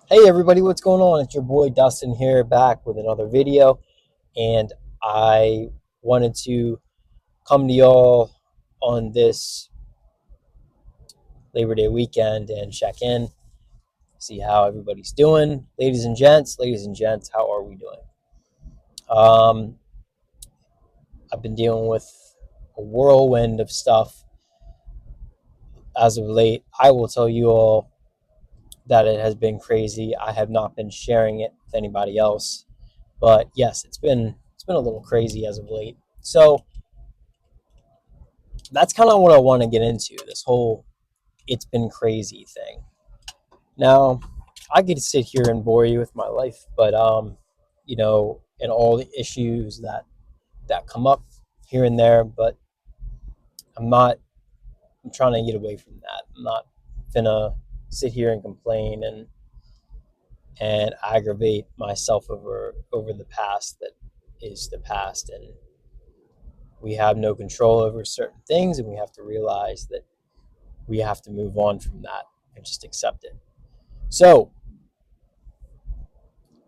Hey everybody, what's going on? It's your boy Dustin here back with another video, and I wanted to come to y'all on this Labor Day weekend and check in, see how everybody's doing. Ladies and gents, how are we doing? Um, I've been dealing with a whirlwind of stuff as of late. I will tell you all that it has been crazy. I have not been sharing it with anybody else, but yes, it's been a little crazy as of late. So that's kind of what I want to get into, this whole it's been crazy thing. Now, I could sit here and bore you with my life, but and all the issues that come up here and there, but I'm not I'm trying to get away from that. I'm not gonna sit here and complain and aggravate myself over the past that is the past, and we have no control over certain things, and we have to realize that we have to move on from that and just accept it. So,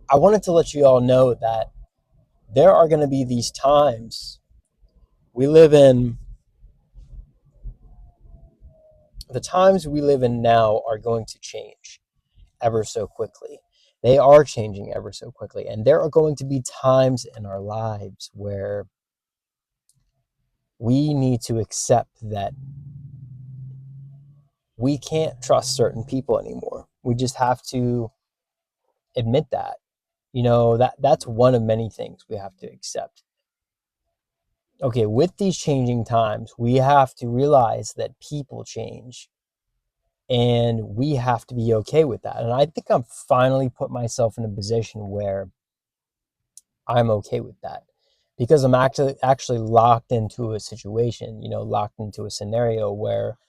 I wanted to let you all know that there are going to be these times we live in. The times we live in now are going to change ever so quickly. They are changing ever so quickly. And there are going to be times in our lives where we need to accept that we can't trust certain people anymore. We just have to admit that. That's one of many things we have to accept. Okay, with these changing times, we have to realize that people change and we have to be okay with that. And I think I'm finally put myself in a position where I'm okay with that because I'm actually locked into a situation, locked into a scenario where,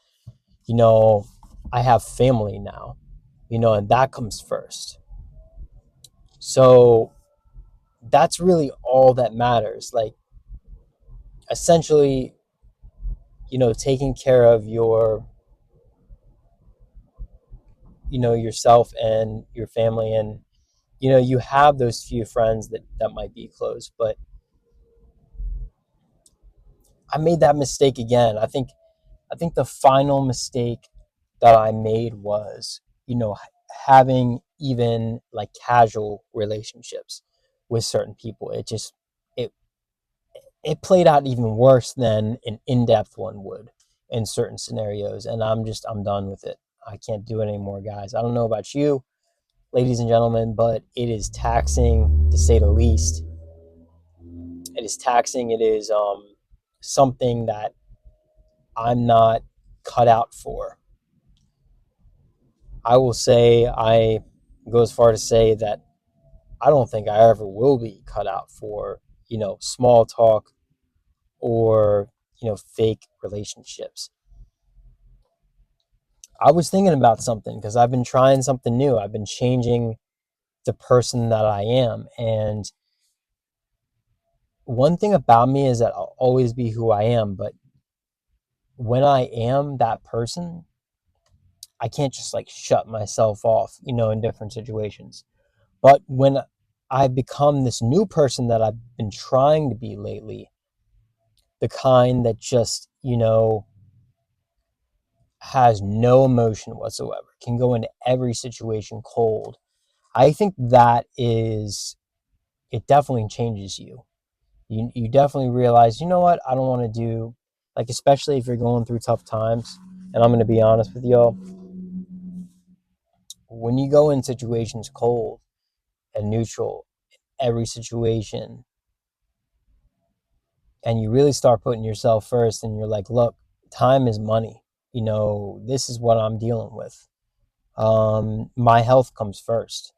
you know, I have family now, and that comes first. So that's really all that matters. Like, essentially, taking care of yourself and your family, and you have those few friends that might be close. But I made that mistake again. I think the final mistake that I made was, having even like casual relationships with certain people. It it played out even worse than an in-depth one would in certain scenarios, and I'm done with it. I can't do it anymore, guys. I don't know about you, ladies and gentlemen, but it is taxing to say the least. It is taxing. It is something that I'm not cut out for. I will say, I go as far to say that I don't think I ever will be cut out for, small talk or, fake relationships. I was thinking about something because I've been trying something new. I've been changing the person that I am. And one thing about me is that I'll always be who I am. But when I am that person, I can't just like shut myself off, in different situations. But when I've become this new person that I've been trying to be lately, the kind that just, has no emotion whatsoever, can go into every situation cold. I think it definitely changes you. You definitely realize, you know what, I don't want to do, like, especially if you're going through tough times. And I'm going to be honest with y'all, when you go in situations cold and neutral, every situation, and you really start putting yourself first, and you're like, look, time is money. This is what I'm dealing with. My health comes first.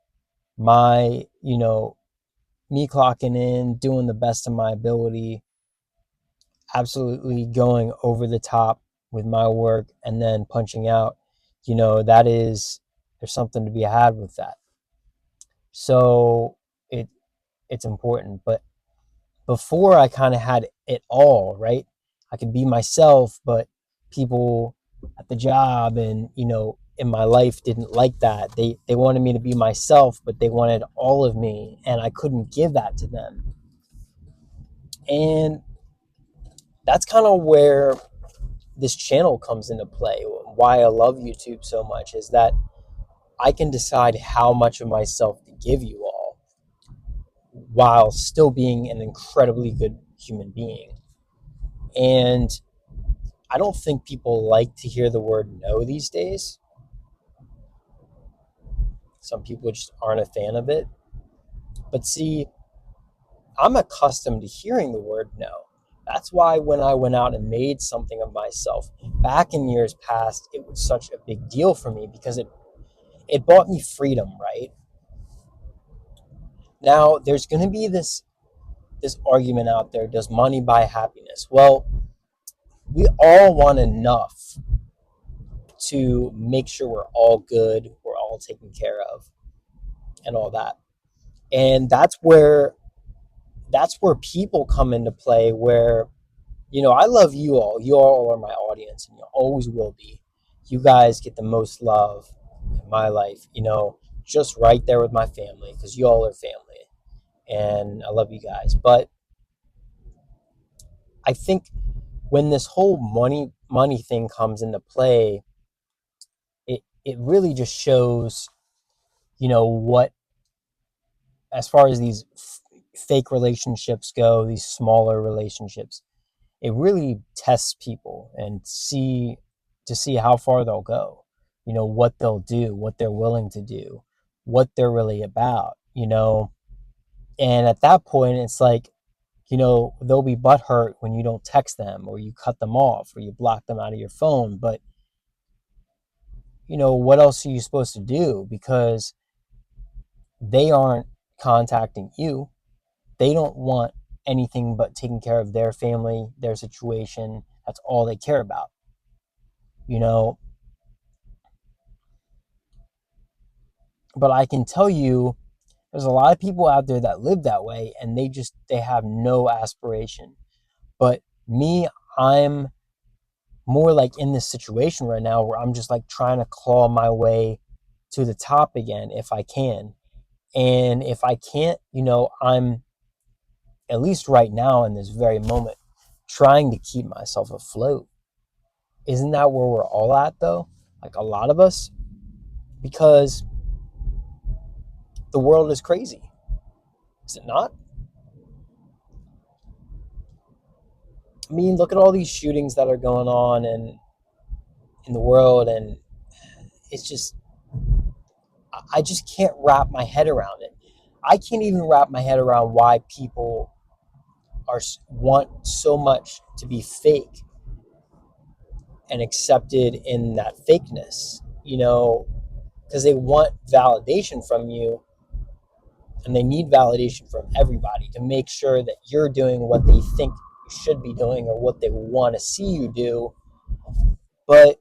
My, me clocking in, doing the best of my ability, absolutely going over the top with my work, and then punching out, that is, there's something to be had with that. So it it's important. But before, I kind of had it all, right? I could be myself, but people at the job and, in my life didn't like that. They wanted me to be myself, but they wanted all of me, and I couldn't give that to them. And that's kind of where this channel comes into play. Why I love YouTube so much is that I can decide how much of myself to give you all while still being an incredibly good human being. And I don't think people like to hear the word no these days. Some people just aren't a fan of it. But see, I'm accustomed to hearing the word no. That's why when I went out and made something of myself back in years past, it was such a big deal for me because it brought me freedom, right? Now, there's going to be this argument out there, does money buy happiness? Well, we all want enough to make sure we're all good, we're all taken care of, and all that. And that's where people come into play, where I love you all. You all are my audience, and you always will be. You guys get the most love in my life, just right there with my family, because you all are family, and I love you guys. But I think when this whole money thing comes into play, it really just shows, what, as far as these fake relationships go, these smaller relationships, it really tests people and to see how far they'll go, what they'll do, what they're willing to do, what they're really about, and at that point it's like, they'll be butthurt when you don't text them, or you cut them off, or you block them out of your phone. But what else are you supposed to do? Because they aren't contacting you. They don't want anything but taking care of their family, their situation. That's all they care about. you know but I can tell you, there's a lot of people out there that live that way, and they have no aspiration. But me, I'm more like in this situation right now where I'm just like trying to claw my way to the top again if I can. And if I can't, I'm, at least right now in this very moment, trying to keep myself afloat. Isn't that where we're all at though? Like a lot of us? Because the world is crazy. Is it not? I mean, look at all these shootings that are going on in the world, and it's just, I just can't wrap my head around it. I can't even wrap my head around why people want so much to be fake and accepted in that fakeness, because they want validation from you, and they need validation from everybody to make sure that you're doing what they think you should be doing or what they want to see you do. But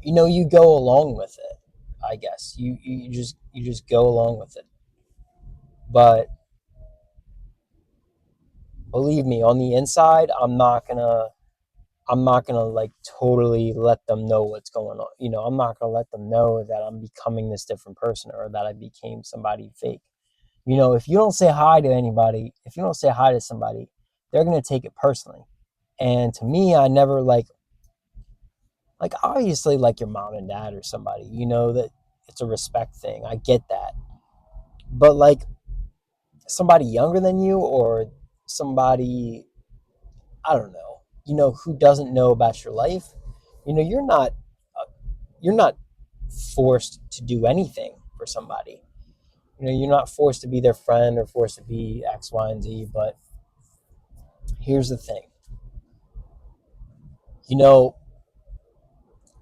you go along with it. I guess you just go along with it. But believe me, on the inside, I'm not gonna like totally let them know what's going on. I'm not gonna let them know that I'm becoming this different person, or that I became somebody fake. If you don't say hi to anybody, if you don't say hi to somebody, they're gonna take it personally. And to me, I never like obviously like your mom and dad or somebody, that it's a respect thing. I get that. But like somebody younger than you, or somebody, I don't know, who doesn't know about your life, uh, you're not forced to do anything for somebody. You're not forced to be their friend or forced to be X, Y, and Z. But here's the thing, you know,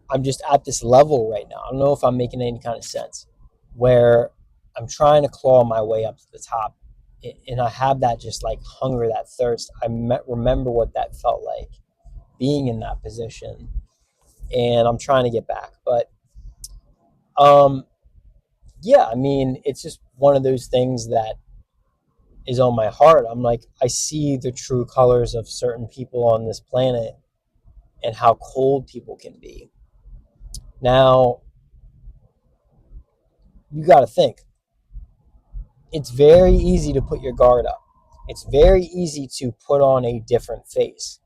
I'm just at this level right now. I don't know if I'm making any kind of sense, where I'm trying to claw my way up to the top. And I have that just like hunger, that thirst. Remember what that felt like, being in that position. And I'm trying to get back. But yeah, I mean, it's just one of those things that is on my heart. I'm like, I see the true colors of certain people on this planet, and how cold people can be. Now, you got to think, it's very easy to put your guard up. It's very easy to put on a different face.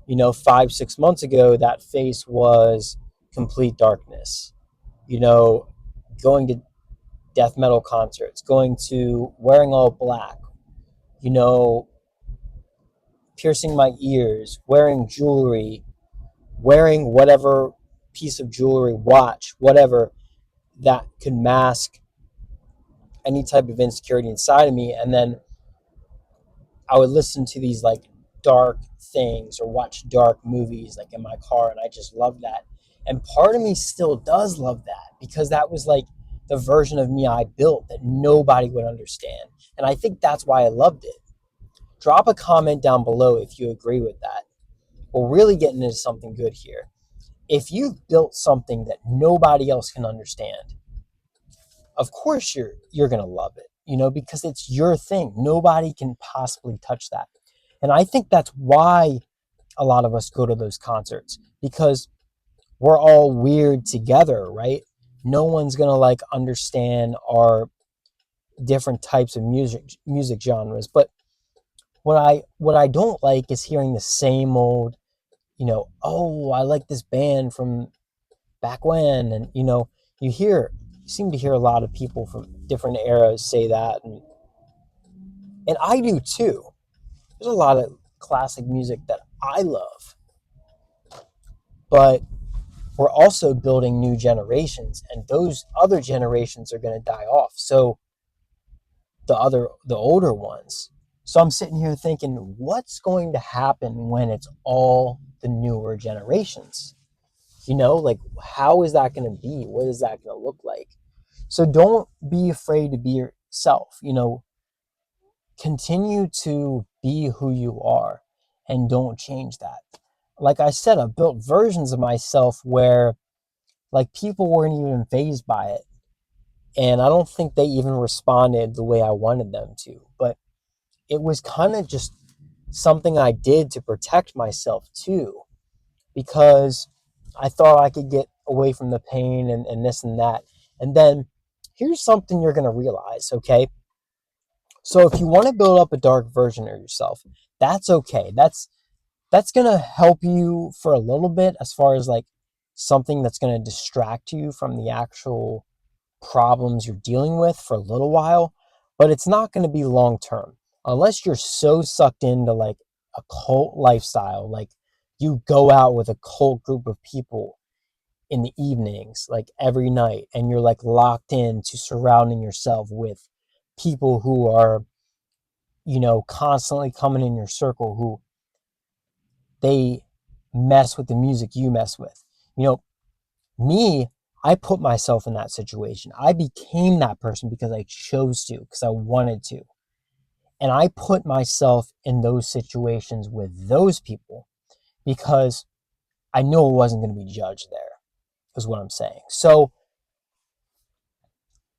5, 6 months ago, that face was complete darkness. You know, going to death metal concerts, going to wearing all black, you know, piercing my ears, wearing jewelry, wearing whatever piece of jewelry, watch, whatever that could mask any type of insecurity inside of me. And then I would listen to these like dark things or watch dark movies like in my car, and I just love that. And part of me still does love that because that was like the version of me I built that nobody would understand. And I think that's why I loved it. Drop a comment down below if you agree with that. We're really getting into something good here. If you've built something that nobody else can understand, of course you're going to love it, because it's your thing. Nobody can possibly touch that. And I think that's why a lot of us go to those concerts, because we're all weird together, right? No one's going to like understand our different types of music genres. But what I don't like is hearing the same old, oh, I like this band from back when. And you seem to hear a lot of people from different eras say that, and I do too. There's a lot of classic music that I love, but we're also building new generations, and those other generations are going to die off. So the older ones. So I'm sitting here thinking, what's going to happen when it's all the newer generations? Like, how is that going to be? What is that going to look like? So don't be afraid to be yourself. Continue to be who you are and don't change that. Like I said, I've built versions of myself where like people weren't even fazed by it. And I don't think they even responded the way I wanted them to. But it was kind of just something I did to protect myself too, because I thought I could get away from the pain and this and that. And then here's something you're going to realize, okay? So if you want to build up a dark version of yourself, that's okay. That's going to help you for a little bit, as far as like something that's going to distract you from the actual problems you're dealing with for a little while, but it's not going to be long term unless you're so sucked into like a cult lifestyle. Like you go out with a cult group of people in the evenings, like every night, and you're like locked into surrounding yourself with people who are, constantly coming in your circle, who they mess with the music you mess with. Me, I put myself in that situation. I became that person because I chose to, because I wanted to. And I put myself in those situations with those people because I knew I wasn't going to be judged there, is what I'm saying. So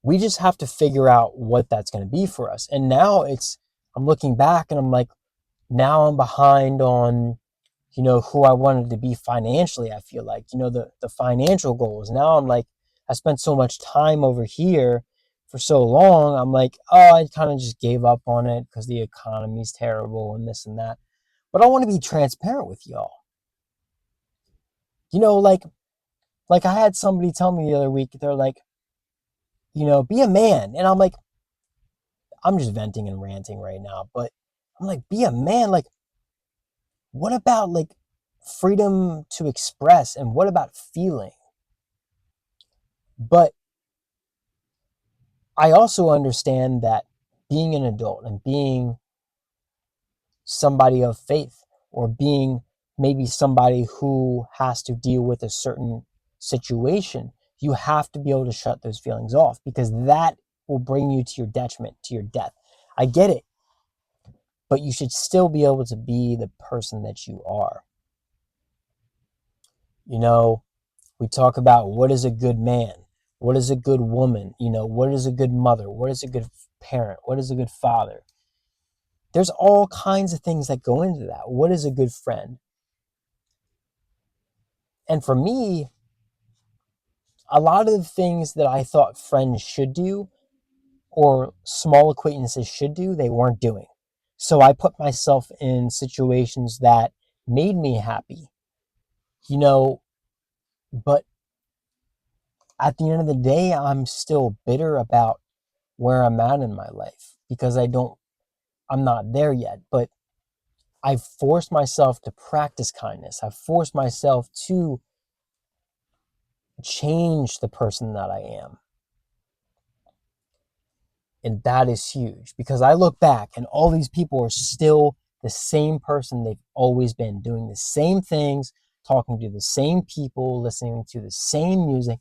we just have to figure out what that's going to be for us. And now I'm looking back and I'm like, now I'm behind on, who I wanted to be financially. I feel like, the financial goals. Now I'm like, I spent so much time over here for so long. I'm like, oh, I kind of just gave up on it because the economy's terrible and this and that. But I want to be transparent with y'all. Like I had somebody tell me the other week, they're like, be a man. And I'm like, I'm just venting and ranting right now, but I'm like, be a man. Like, what about like freedom to express, and what about feeling? But I also understand that being an adult and being somebody of faith, or being maybe somebody who has to deal with a certain situation, you have to be able to shut those feelings off, because that will bring you to your detriment, to your death. I get it, but you should still be able to be the person that you are. We talk about what is a good man, what is a good woman, what is a good mother, what is a good parent, what is a good father. There's all kinds of things that go into that. What is a good friend? And for me, a lot of the things that I thought friends should do or small acquaintances should do, they weren't doing. So I put myself in situations that made me happy, you know, but at the end of the day, I'm still bitter about where I'm at in my life because I'm not there yet. But I've forced myself to practice kindness. I've forced myself to change the person that I am. And that is huge because I look back and all these people are still the same person they've always been, doing the same things, talking to the same people, listening to the same music.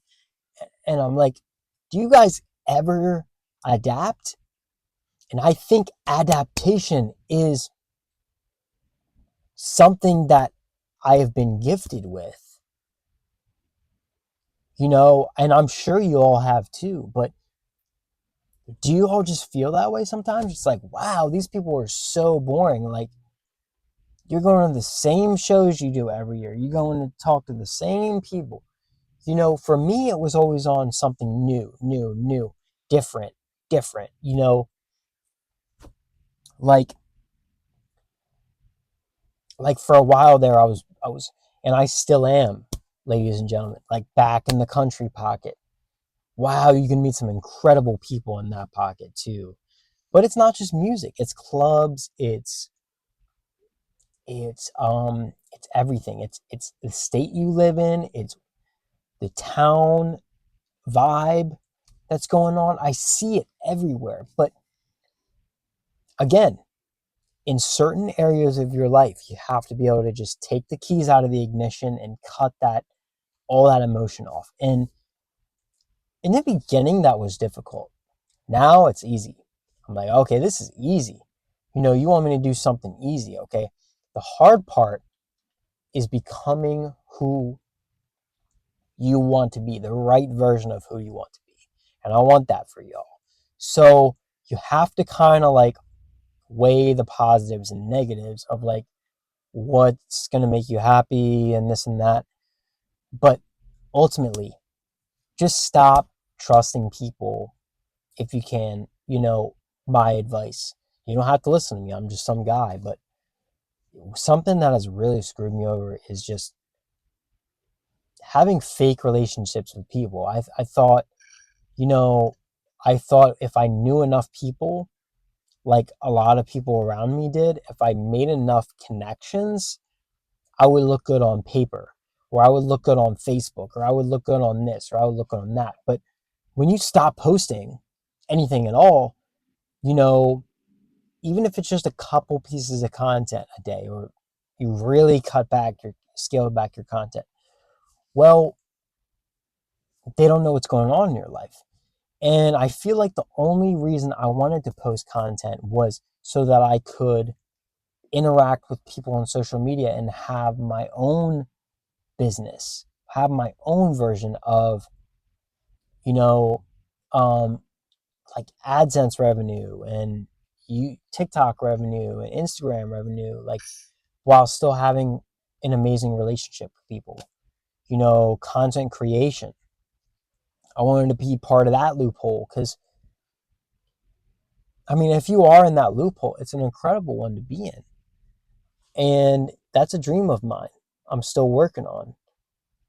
And I'm like, do you guys ever adapt? And I think adaptation is something that I have been gifted with, and I'm sure you all have too. But do you all just feel that way sometimes? It's like, wow, these people are so boring. Like, you're going to the same shows you do every year. You're going to talk to the same people. For me, it was always on something new, different, different. Like for a while there, I was, and I still am, ladies and gentlemen, like back in the country pocket. Wow, you can meet some incredible people in that pocket too. But it's not just music; it's clubs, it's everything. It's the state you live in, it's the town vibe that's going on. I see it everywhere. But again, in certain areas of your life, you have to be able to just take the keys out of the ignition and cut all that emotion off. And in the beginning, that was difficult. Now it's easy. I'm like, okay, this is easy. You want me to do something easy, okay? The hard part is becoming who you want to be, the right version of who you want to be. And I want that for y'all. So you have to kind of like weigh the positives and negatives of like what's going to make you happy and this and that. But ultimately, just stop trusting people if you can. My advice. You don't have to listen to me. I'm just some guy. But something that has really screwed me over is just having fake relationships with people. I thought, you know, I thought if I knew enough people, like a lot of people around me did, if I made enough connections, I would look good on paper, or I would look good on Facebook, or I would look good on this, or I would look good on that. But when you stop posting anything at all, you know, even if it's just a couple pieces of content a day, or you really scale back your content, well, they don't know what's going on in your life. And I feel like the only reason I wanted to post content was so that I could interact with people on social media and have my own business, have my own version of, you know, um, like AdSense revenue and TikTok revenue and Instagram revenue, like while still having an amazing relationship with people. Content creation. I wanted to be part of that loophole because, I mean, if you are in that loophole, it's an incredible one to be in. And that's a dream of mine. I'm still working on.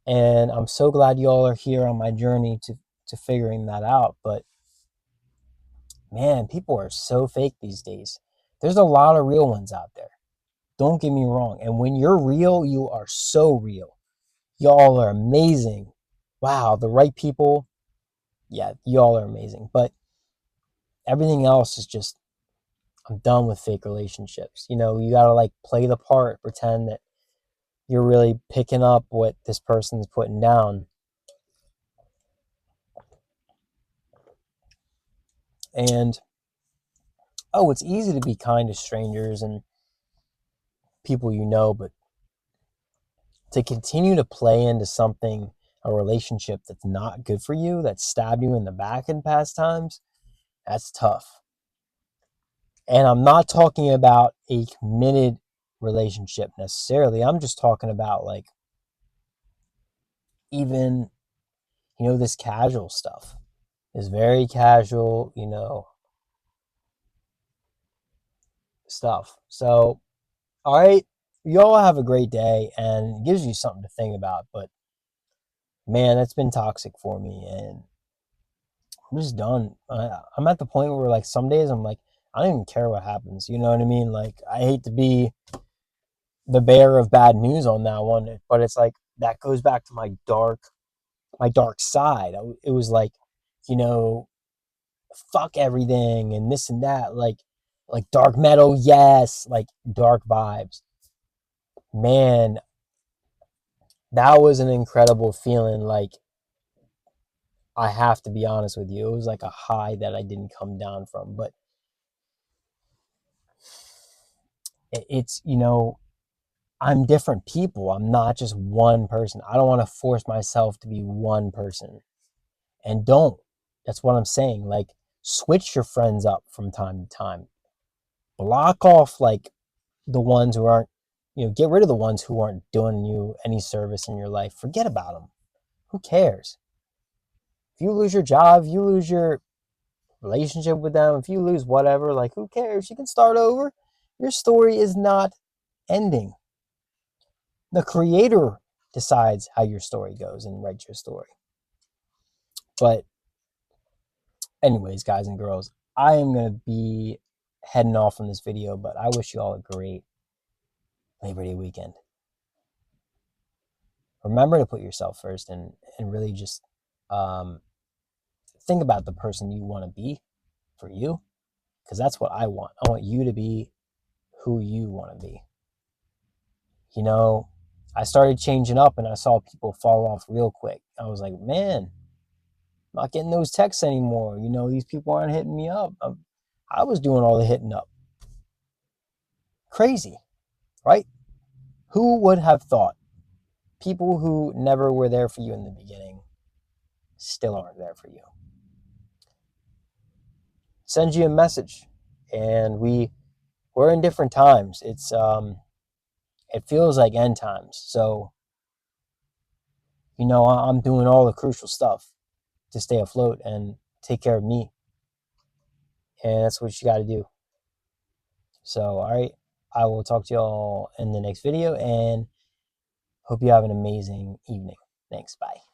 And I'm so glad you all are here on my journey to figuring that out. But man, people are so fake these days. There's a lot of real ones out there. Don't get me wrong. And when you're real, you are so real. Y'all are amazing. Wow, the right people. Yeah, y'all are amazing. But everything else is just, I'm done with fake relationships. You got to like play the part, pretend that you're really picking up what this person's putting down. And it's easy to be kind to strangers and people but to continue to play into something, a relationship that's not good for you, that stabbed you in the back in past times, that's tough. And I'm not talking about a committed relationship necessarily. I'm just talking about like even, this casual stuff is very casual, stuff. So, all right, you all have a great day, and it gives you something to think about. But man, that's been toxic for me, and I'm just done. I'm at the point where, like, some days I'm like, I don't even care what happens. You know what I mean? Like, I hate to be the bearer of bad news on that one, but it's like that goes back to my dark side. It was like, you know, fuck everything and this and that, like dark metal, yes, like dark vibes. Man, that was an incredible feeling. Like, I have to be honest with you, it was like a high that I didn't come down from. But it's, I'm different people. I'm not just one person. I don't want to force myself to be one person. And don't. That's what I'm saying. Like, switch your friends up from time to time. Block off, like, the ones who aren't, get rid of the ones who aren't doing you any service in your life. Forget about them. Who cares? If you lose your job, if you lose your relationship with them, if you lose whatever, like, who cares? You can start over. Your story is not ending. The creator decides how your story goes and writes your story. But anyways, guys and girls, I am going to be heading off on this video, but I wish you all a great Labor Day weekend. Remember to put yourself first, and really just think about the person you want to be for you, because that's what I want. I want you to be who you want to be. I started changing up and I saw people fall off real quick. I was like, man, I'm not getting those texts anymore. These people aren't hitting me up. I was doing all the hitting up. Crazy, right? Who would have thought? People who never were there for you in the beginning still aren't there for you. Send you a message, and we're in different times. It feels like end times. So, I'm doing all the crucial stuff to stay afloat and take care of me. And that's what you got to do. So, all right, I will talk to y'all in the next video, and hope you have an amazing evening. Thanks. Bye.